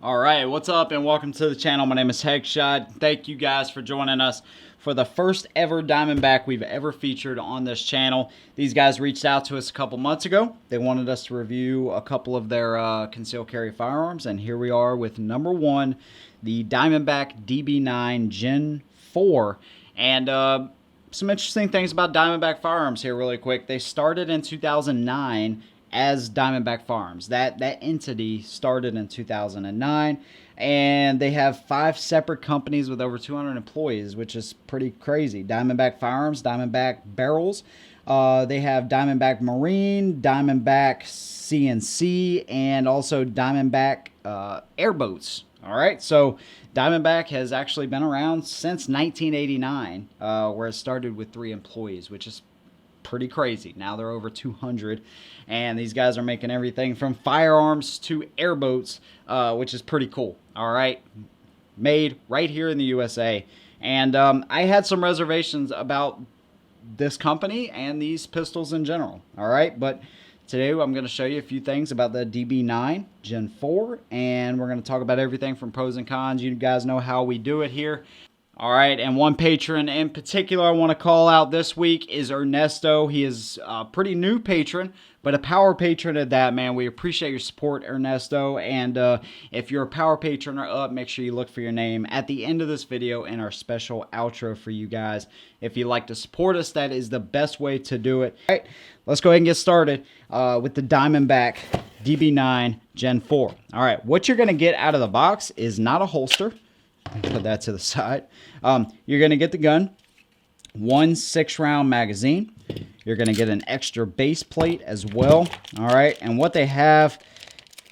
Alright, what's up and welcome to the channel. My name is Headshot. Thank you guys for joining us for the first ever Diamondback we've ever featured on this channel. These guys reached out to us a couple months ago. They wanted us to review a couple of their concealed carry firearms, and here we are with number one, the Diamondback DB9 Gen 4. And some interesting things about Diamondback Firearms here really quick. They started in 2009 as Diamondback Firearms. That entity started in 2009, and they have 5 separate companies with over 200 employees, which is pretty crazy. Diamondback Firearms, Diamondback Barrels, they have Diamondback Marine, Diamondback CNC, and also Diamondback Airboats. All right, so Diamondback has actually been around since 1989, where it started with 3 employees, which is pretty crazy. Now they're over 200, and these guys are making everything from firearms to airboats, which is pretty cool. All right, made right here in the USA. And I had some reservations about this company and these pistols in general. All right, but today I'm going to show you a few things about the DB9 Gen 4, and we're going to talk about everything from pros and cons. You guys know how we do it here. All right, and one patron in particular I want to call out this week is Ernesto. He is a pretty new patron, but a power patron at that, man. We appreciate your support, Ernesto. And if you're a power patron or up, make sure you look for your name at the end of this video in our special outro for you guys. If you'd like to support us, that is the best way to do it. All right, let's go ahead and get started with the Diamondback DB9 Gen 4. All right, what you're going to get out of the box is not a holster. Put that to the side. You're going to get the gun, 1 6-round magazine. You're going to get an extra base plate as well. All right, and what they have,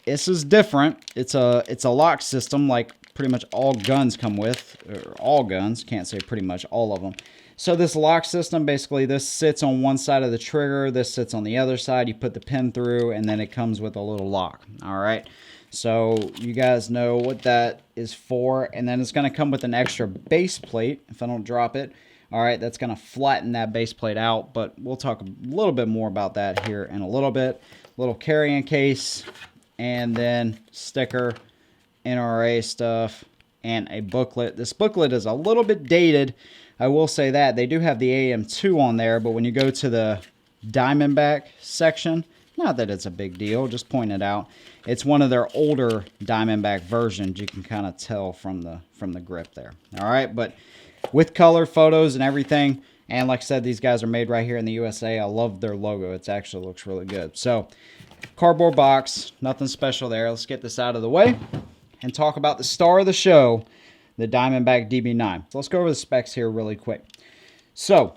this is different. It's a lock system like pretty much all guns come with, or all guns, can't say pretty much all of them. So this lock system, basically this sits on one side of the trigger, this sits on the other side. You put the pin through, and then it comes with a little lock. All right. So you guys know what that is for. And then it's going to come with an extra base plate if I don't drop it. All right, that's going to flatten that base plate out, but we'll talk a little bit more about that here in a little bit. Little carrying case, and then sticker, NRA stuff, and a booklet. This booklet is a little bit dated. I will say that. They do have the AM2 on there, but when you go to the Diamondback section, not that it's a big deal, just point it out. It's one of their older Diamondback versions. You can kind of tell from the grip there. All right, but with color photos and everything, and like I said, these guys are made right here in the USA. I love their logo. It actually looks really good. So, cardboard box, nothing special there. Let's get this out of the way and talk about the star of the show, the Diamondback DB9. So let's go over the specs here really quick. So,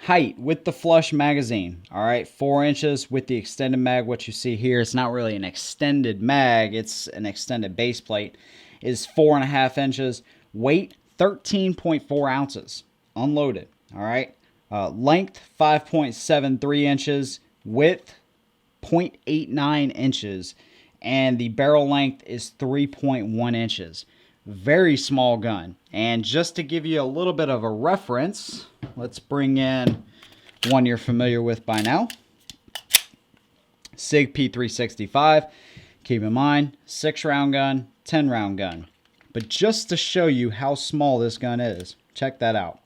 height with the flush magazine, all right, 4 inches with the extended mag. What you see here, it's not really an extended mag, it's an extended base plate, is 4.5 inches. Weight 13.4 ounces unloaded. All right, length 5.73 inches, width 0.89 inches, and the barrel length is 3.1 inches. Very small gun. And just to give you a little bit of a reference, let's bring in one you're familiar with by now. SIG P365. Keep in mind, 6-round gun, 10-round gun. But just to show you how small this gun is, check that out.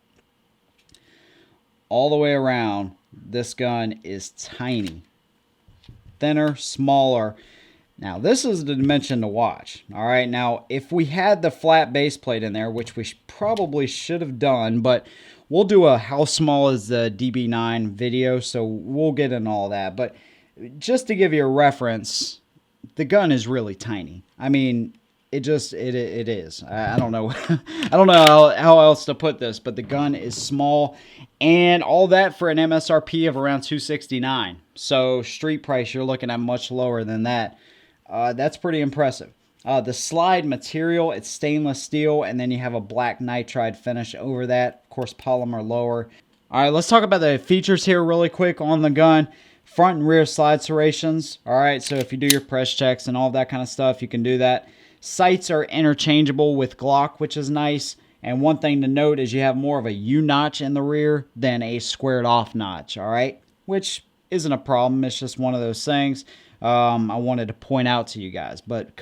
All the way around, this gun is tiny. Thinner, smaller. Now, this is the dimension to watch. All right, now, if we had the flat base plate in there, which we probably should have done, but we'll do a how small is the DB9 video, so we'll get into all that. But just to give you a reference, the gun is really tiny. I mean, it is. I don't know. I don't know how else to put this, but the gun is small, and all that for an MSRP of around $269. So street price, you're looking at much lower than that. That's pretty impressive. The slide material, it's stainless steel, and then you have a black nitride finish over that. Of course, polymer lower. All right, let's talk about the features here really quick on the gun. Front and rear slide serrations. All right, so if you do your press checks and all that kind of stuff, you can do that. Sights are interchangeable with Glock, which is nice. And one thing to note is you have more of a U-notch in the rear than a squared off notch, all right? Which isn't a problem. It's just one of those things I wanted to point out to you guys. But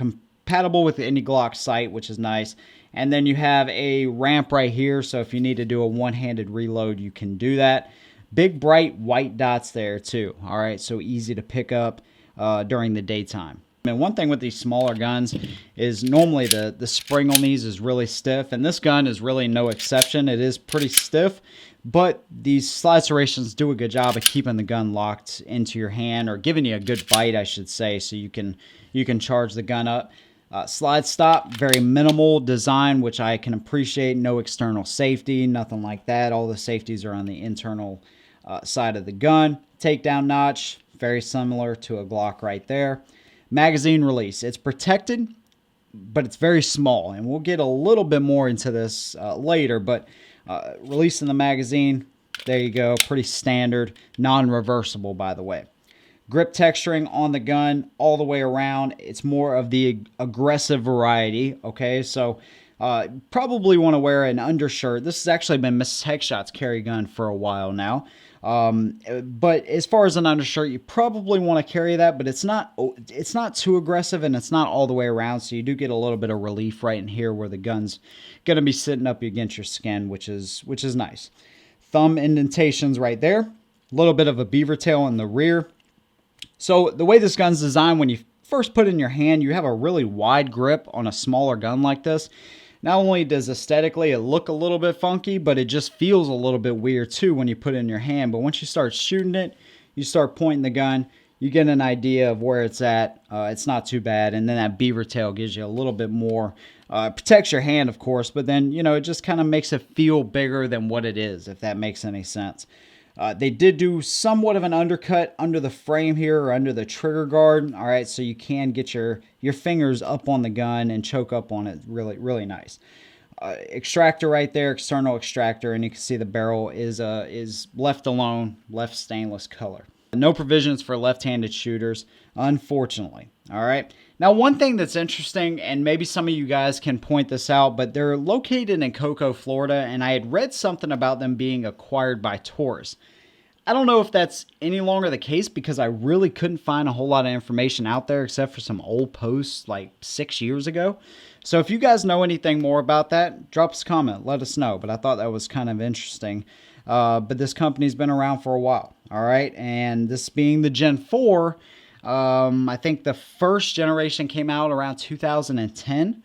compatible with any Glock sight, which is nice. And then you have a ramp right here, so if you need to do a one-handed reload, you can do that. Big bright white dots there too. All right, so easy to pick up during the daytime. And one thing with these smaller guns is normally the spring on these is really stiff, and this gun is really no exception. It is pretty stiff, but these slide serrations do a good job of keeping the gun locked into your hand, or giving you a good bite, I should say, so you can charge the gun up. Slide stop, very minimal design, which I can appreciate. No external safety, nothing like that. All the safeties are on the internal side of the gun. Takedown notch, very similar to a Glock right there. Magazine release. It's protected, but it's very small, and we'll get a little bit more into this later, but releasing the magazine, there you go, pretty standard, non-reversible, by the way. Grip texturing on the gun all the way around. It's more of the aggressive variety, okay? So probably want to wear an undershirt. This has actually been Mrs. Headshot's carry gun for a while now. But as far as an undershirt, you probably want to carry that, but it's not too aggressive, and it's not all the way around, so you do get a little bit of relief right in here where the gun's going to be sitting up against your skin, which is nice. Thumb indentations right there. A little bit of a beaver tail in the rear. So the way this gun's designed, when you first put it in your hand, you have a really wide grip on a smaller gun like this. Not only does aesthetically it look a little bit funky, but it just feels a little bit weird too when you put it in your hand. But once you start shooting it, you start pointing the gun, you get an idea of where it's at. It's not too bad. And then that beaver tail gives you a little bit more, protects your hand, of course, but then, you know, it just kind of makes it feel bigger than what it is, if that makes any sense. They did do somewhat of an undercut under the frame here, or under the trigger guard. All right, so you can get your fingers up on the gun and choke up on it. Really, really nice. Extractor right there, external extractor, and you can see the barrel is left alone, left stainless color. No provisions for left-handed shooters, unfortunately. All right. Now, one thing that's interesting, and maybe some of you guys can point this out, but they're located in Cocoa, Florida, and I had read something about them being acquired by Taurus. I don't know if that's any longer the case, because I really couldn't find a whole lot of information out there except for some old posts like 6 years ago. So if you guys know anything more about that, drop us a comment, let us know. But I thought that was kind of interesting. But this company's been around for a while, all right? And this being the Gen 4, I think the first generation came out around 2010.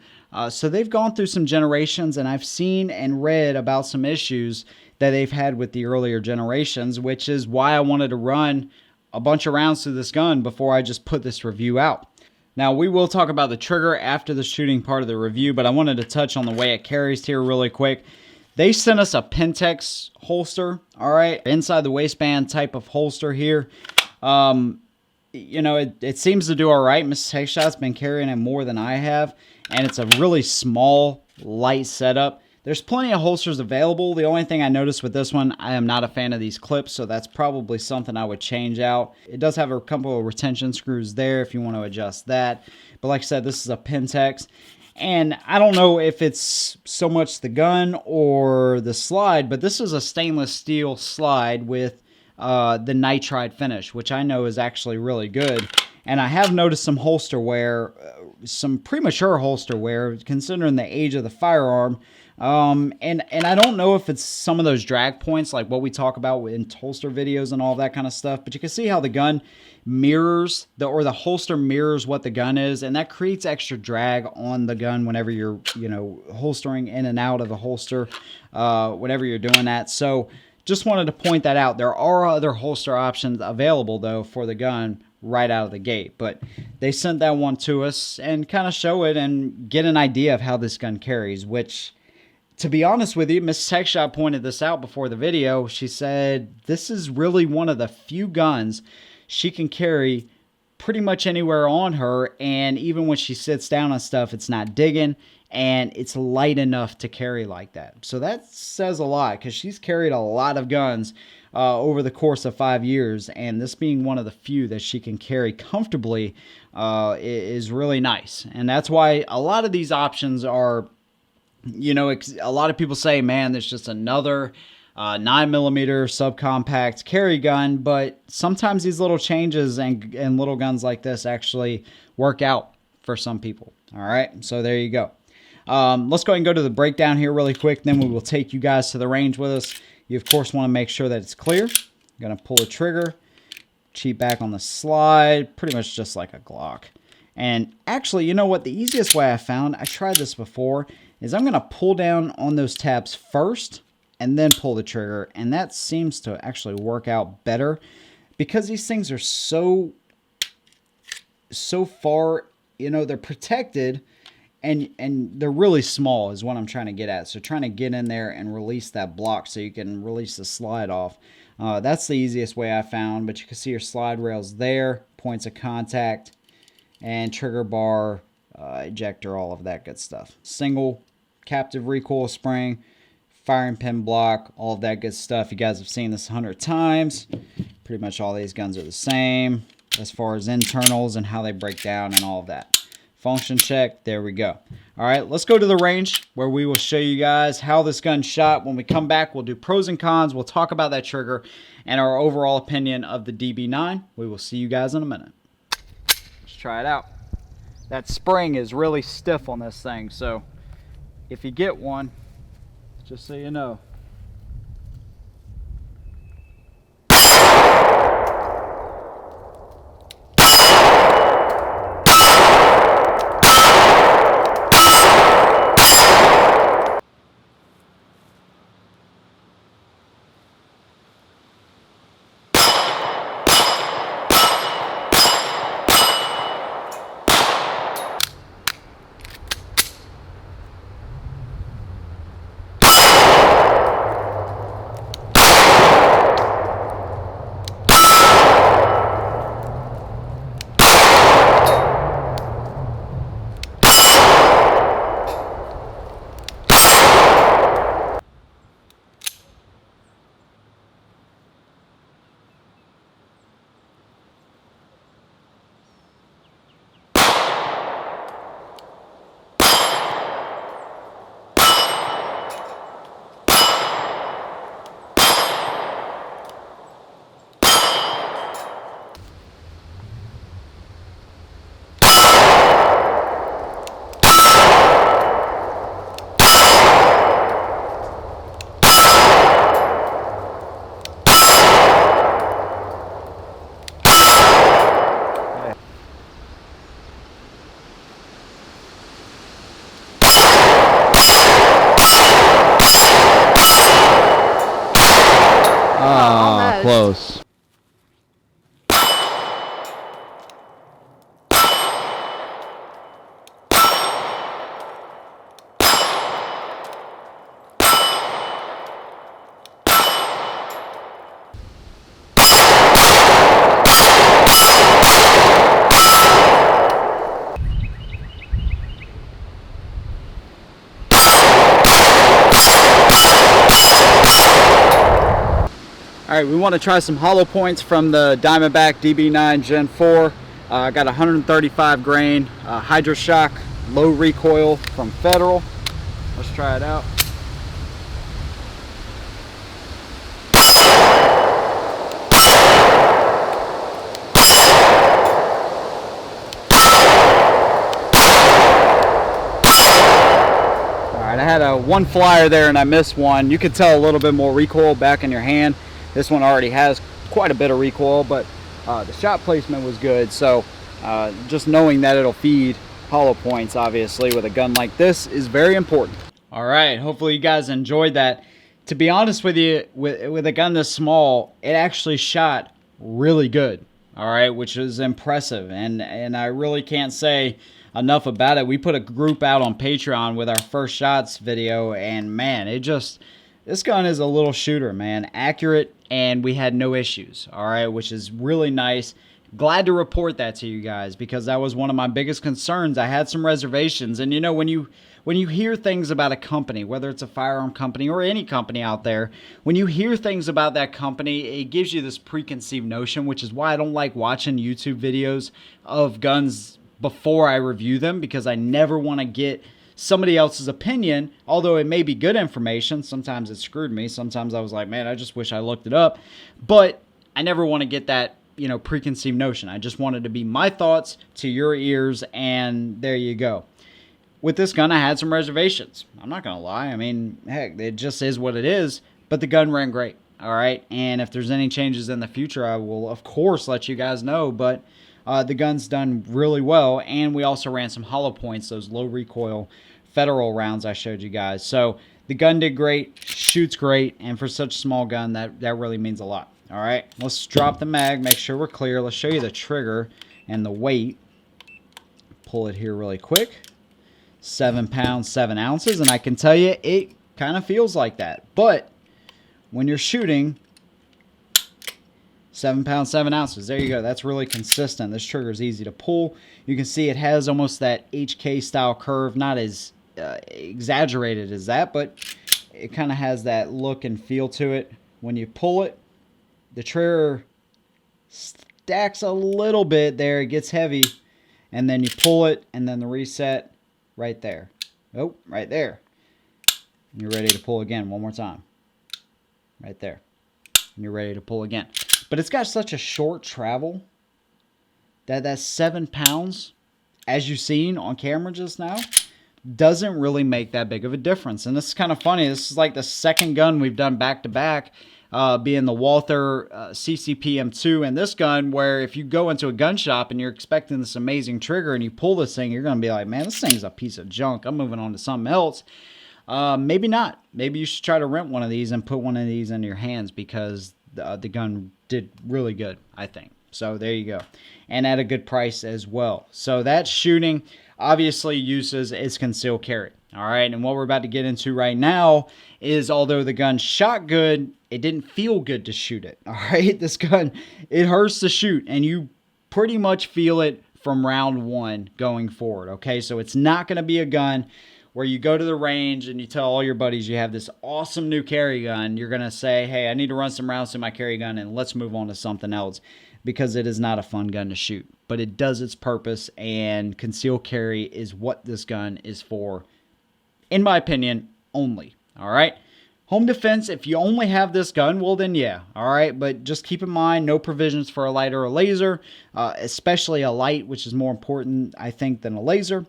So they've gone through some generations, and I've seen and read about some issues that they've had with the earlier generations, which is why I wanted to run a bunch of rounds through this gun before I just put this review out. Now, we will talk about the trigger after the shooting part of the review, but I wanted to touch on the way it carries here really quick. They sent us a Pentex holster, all right, inside the waistband type of holster here. You know, it seems to do all right. Mrs. Headshot's been carrying it more than I have, and it's a really small, light setup. There's plenty of holsters available. The only thing I noticed with this one, I am not a fan of these clips, so that's probably something I would change out. It does have a couple of retention screws there if you want to adjust that. But like I said, this is a Pentex. And I don't know if it's so much the gun or the slide, but this is a stainless steel slide with the nitride finish, which I know is actually really good. And I have noticed some holster wear, some premature holster wear, considering the age of the firearm. And I don't know if it's some of those drag points like what we talk about in holster videos and all that kind of stuff, but you can see how the gun mirrors the holster mirrors what the gun is, and that creates extra drag on the gun whenever you're, you know, holstering in and out of the holster, whenever you're doing that. So just wanted to point that out. There are other holster options available though for the gun right out of the gate, but they sent that one to us and kind of show it and get an idea of how this gun carries, which, to be honest with you, Miss Headshot pointed this out before the video. She said this is really one of the few guns she can carry pretty much anywhere on her, and even when she sits down on stuff, it's not digging, and it's light enough to carry like that. So that says a lot, because she's carried a lot of guns over the course of 5 years, and this being one of the few that she can carry comfortably is really nice. And that's why a lot of these options are, you know, a lot of people say, man, there's just another 9mm subcompact carry gun, but sometimes these little changes and little guns like this actually work out for some people. All right, so there you go. Let's go ahead and go to the breakdown here really quick. Then we will take you guys to the range with us. You, of course, want to make sure that it's clear. I'm going to pull the trigger, cheat back on the slide, pretty much just like a Glock. And actually, you know what? The easiest way I found, I tried this before, is I'm going to pull down on those tabs first and then pull the trigger. And that seems to actually work out better because these things are so far, you know, they're protected. And they're really small is what I'm trying to get at. So trying to get in there and release that block so you can release the slide off. That's the easiest way I found. But you can see your slide rails there, points of contact, and trigger bar, ejector, all of that good stuff. Single captive recoil spring, firing pin block, all of that good stuff. You guys have seen this 100 times. Pretty much all these guns are the same as far as internals and how they break down and all of that. Function check, there we go. All right, let's go to the range where we will show you guys how this gun shot. When we come back, we'll do pros and cons. We'll talk about that trigger and our overall opinion of the DB9. We will see you guys in a minute. Let's try it out. That spring is really stiff on this thing, so if you get one, just so you know. Close. All right, we want to try some hollow points from the Diamondback DB9 Gen 4. I got 135 grain Hydroshock low recoil from Federal. Let's try it out. All right, I had one flyer there and I missed one. You could tell a little bit more recoil back in your hand. This one already has quite a bit of recoil, but the shot placement was good. So just knowing that it'll feed hollow points, obviously, with a gun like this is very important. All right, hopefully you guys enjoyed that. To be honest with you, with a gun this small, it actually shot really good. All right, which is impressive. And I really can't say enough about it. We put a group out on Patreon with our first shots video, and man, this gun is a little shooter, man. Accurate, and we had no issues, all right, which is really nice. Glad to report that to you guys because that was one of my biggest concerns. I had some reservations, and you know, when you hear things about a company, whether it's a firearm company or any company out there, when you hear things about that company, it gives you this preconceived notion, which is why I don't like watching YouTube videos of guns before I review them, because I never want to get somebody else's opinion. Although it may be good information, sometimes it screwed me. Sometimes I was like, man, I just wish I looked it up. But I never want to get that, you know, preconceived notion. I just wanted to be my thoughts to your ears, and there you go. with this gun, I had some reservations. I'm not going to lie. I mean, heck, it just is what it is. But the gun ran great. All right. And if there's any changes in the future, I will, of course, let you guys know. But the gun's done really well. And we also ran some hollow points, those low recoil federal rounds I showed you guys. So the gun did great, shoots great. And for such a small gun, that really means a lot. All right. Let's drop the mag, make sure we're clear. Let's show you the trigger and the weight. Pull it here really quick. 7 pounds, 7 ounces. And I can tell you, it kind of feels like that. But when you're shooting, 7 pounds, 7 ounces. There you go. That's really consistent. This trigger is easy to pull. You can see it has almost that HK style curve. Not as exaggerated as that, but it kind of has that look and feel to it. When you pull it, the trigger stacks a little bit there. It gets heavy. And then you pull it, and then the reset right there. Oh, right there. And you're ready to pull again one more time. Right there. And you're ready to pull again. But it's got such a short travel that 7 pounds, as you've seen on camera just now, doesn't really make that big of a difference. And this is kind of funny. This is like the second gun we've done back-to-back, being the Walther CCP M2 and this gun, where if you go into a gun shop and you're expecting this amazing trigger and you pull this thing, you're going to be like, man, this thing's a piece of junk. I'm moving on to something else. Maybe not. Maybe you should try to rent one of these and put one of these in your hands, because the gun did really good, I think. So there you go. And at a good price as well. So that's shooting. Obviously, uses is concealed carry. All right, and what we're about to get into right now is, although the gun shot good, it didn't feel good to shoot it. All right, this gun, it hurts to shoot, and you pretty much feel it from round one going forward. Okay, so it's not going to be a gun where you go to the range and you tell all your buddies you have this awesome new carry gun. You're going to say, hey, I need to run some rounds to my carry gun and let's move on to something else, because it is not a fun gun to shoot. But it does its purpose, and concealed carry is what this gun is for, in my opinion, only. All right? Home defense, if you only have this gun, well then yeah. All right? But just keep in mind, no provisions for a light or a laser, especially a light, which is more important, I think, than a laser.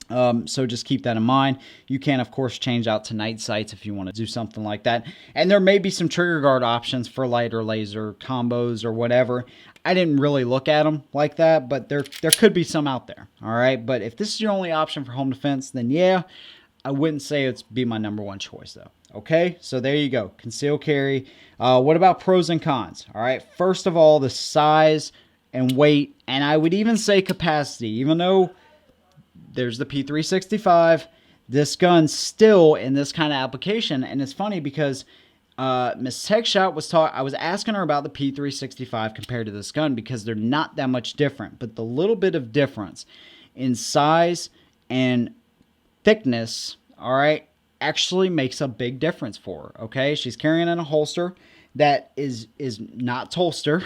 So just keep that in mind. You can, of course, change out to night sights if you want to do something like that. And there may be some trigger guard options for light or laser combos or whatever. I didn't really look at them like that, but there could be some out there. All right. But if this is your only option for home defense, then yeah, I wouldn't say it's be my number one choice though. Okay. So there you go. Concealed carry. What about pros and cons? All right. First of all, the size and weight, and I would even say capacity, even though there's the P365. This gun still in this kind of application, and it's funny because Miss Techshot was I was asking her about the P365 compared to this gun, because they're not that much different, but the little bit of difference in size and thickness, all right, actually makes a big difference for her. Okay, she's carrying in a holster that is not holster,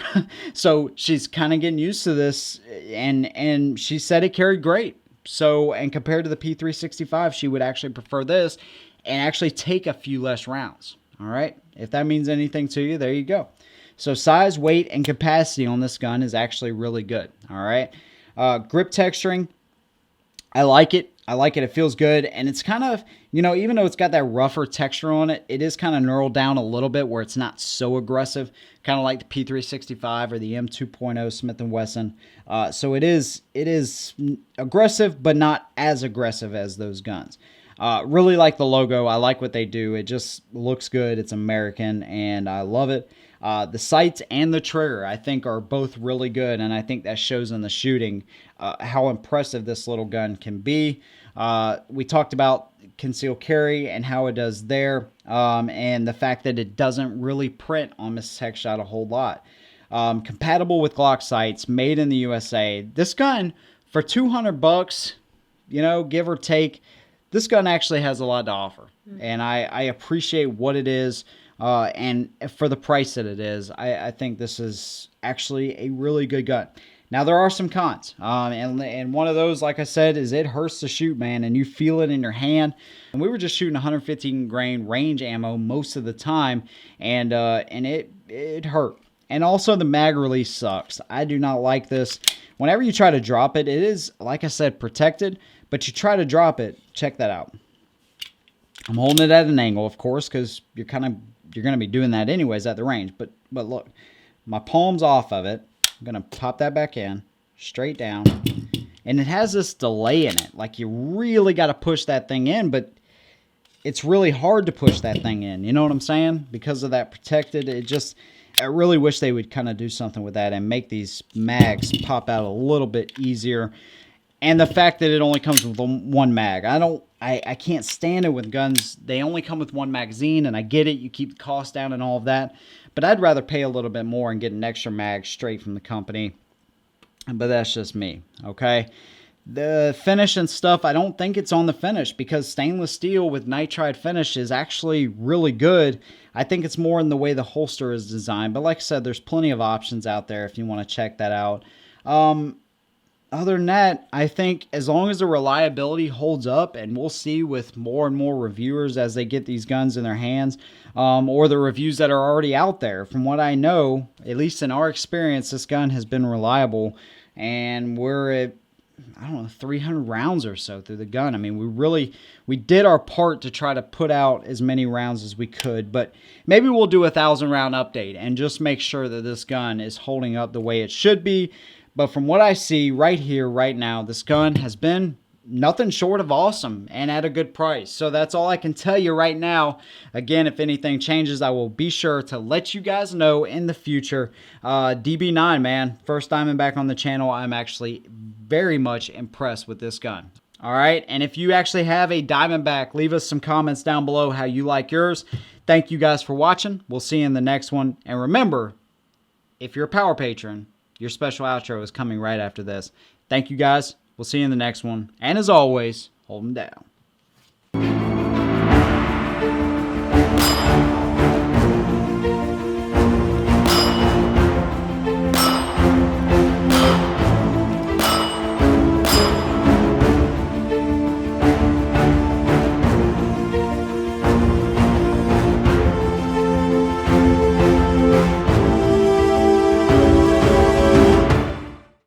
so she's kind of getting used to this, and she said it carried great. So, and compared to the P365, she would actually prefer this and actually take a few less rounds. All right. If that means anything to you, there you go. So size, weight, and capacity on this gun is actually really good. All right. Grip texturing, I like it. I like it. It feels good. And it's kind of, you know, even though it's got that rougher texture on it, it is kind of knurled down a little bit where it's not so aggressive, kind of like the P365 or the M2.0 Smith & Wesson. So it is aggressive, but not as aggressive as those guns. Really like the logo. I like what they do. It just looks good. It's American, and I love it. The sights and the trigger, I think, are both really good, and I think that shows in the shooting how impressive this little gun can be. We talked about concealed carry and how it does there, and the fact that it doesn't really print on Miss Techshot a whole lot. Compatible with Glock sights, made in the USA. This gun, for $200, you know, give or take, this gun actually has a lot to offer, and I appreciate what it is. And for the price that it is, I think this is actually a really good gun. Now, there are some cons. And one of those, like I said, is it hurts to shoot, man, and you feel it in your hand. And we were just shooting 115 grain range ammo most of the time, and it hurt. And also, the mag release sucks. I do not like this. Whenever you try to drop it, it is, like I said, protected, but you try to drop it. Check that out. I'm holding it at an angle, of course, because you're going to be doing that anyways at the range. But look, my palm's off of it. I'm going to pop that back in, straight down. And it has this delay in it. Like, you really got to push that thing in, but it's really hard to push that thing in. You know what I'm saying? Because of that protected, I really wish they would kind of do something with that and make these mags pop out a little bit easier. And the fact that it only comes with one mag. I can't stand it with guns. They only come with one magazine, and I get it. You keep the cost down and all of that. But I'd rather pay a little bit more and get an extra mag straight from the company. But that's just me, okay? The finish and stuff, I don't think it's on the finish, because stainless steel with nitride finish is actually really good. I think it's more in the way the holster is designed. But like I said, there's plenty of options out there if you want to check that out. Other than that, I think as long as the reliability holds up, and we'll see with more and more reviewers as they get these guns in their hands, or the reviews that are already out there. From what I know, at least in our experience, this gun has been reliable, and we're at, I don't know, 300 rounds or so through the gun. I mean, we did our part to try to put out as many rounds as we could, but maybe we'll do a 1,000 round update and just make sure that this gun is holding up the way it should be. But from what I see right here, right now, this gun has been nothing short of awesome and at a good price. So that's all I can tell you right now. Again, if anything changes, I will be sure to let you guys know in the future. DB9, man, first Diamondback on the channel. I'm actually very much impressed with this gun. All right, and if you actually have a Diamondback, leave us some comments down below how you like yours. Thank you guys for watching. We'll see you in the next one. And remember, if you're a power patron, your special outro is coming right after this. Thank you guys. We'll see you in the next one. And as always, hold them down.